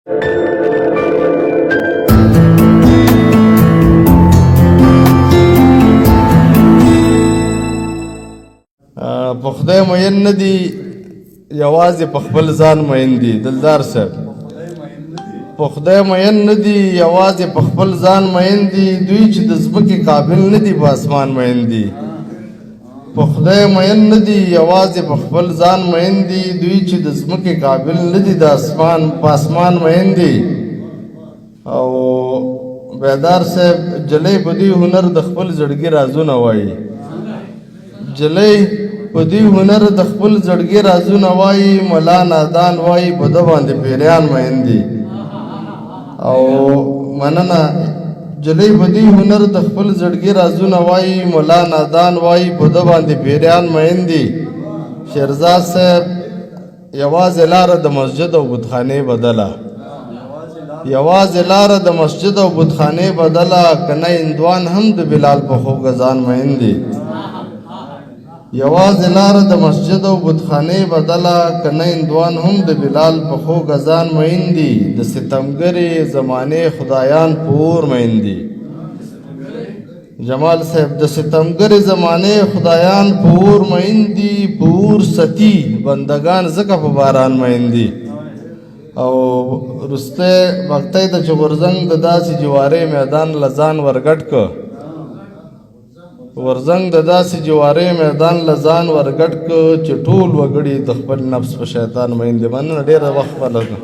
په خدای مین نه دي، یوازې په خپل ځان مین دي. دلدار صاحب، په خدای مین نه دي، یوازې په خپل ځان مین دي. دوی چې د ځمکې قابل نه دي، په اسمان مین دي. په خدای مین نه دي، یوازې په خپل ځان مین دي. دوی چې د ځمکې قابل نه دي، د اسمان په اسمان مین دي. او بیدار صاحب، جلی په دې هنر د خپل زړګي رازونه وایي. جلی په دې هنر د خپل زړګي رازونه وایي. ملا نادان وایي په ده باندې پیریان مین دي. او مننه، جلی په دې هنر د خپل زړګي رازونه وایي. ملا نادان وایي په ده باندې پیریان مین دي. شیرزاد صاحب، یوازې لاره د مسجد او بتخانې بدله، یوازې لاره د مسجد او بتخانې بدله. کنه هندوان هم د بلال په خو غزان مین دي. یوازې لاره د مسجد او بتخانې بدله. کنه هندوان هم د بلال په خو غزان مین دي. د ستمګرې زمانې خدایان پور مین دي. جمال صاحب، د ستمګرې زمانې خدایان پور مین دي. پور ستی بندگان زکه په باران مین دي. او رسته وقتی د چغورزنګ د داسې جوارې میدان لزان ورګټ که، ورزنګ د داسې جوارې میدان لزان ورګټ که، چې ټول وګړي د خپل نفس په شیطان مین دي. مننه، ډېره وخت ولګه.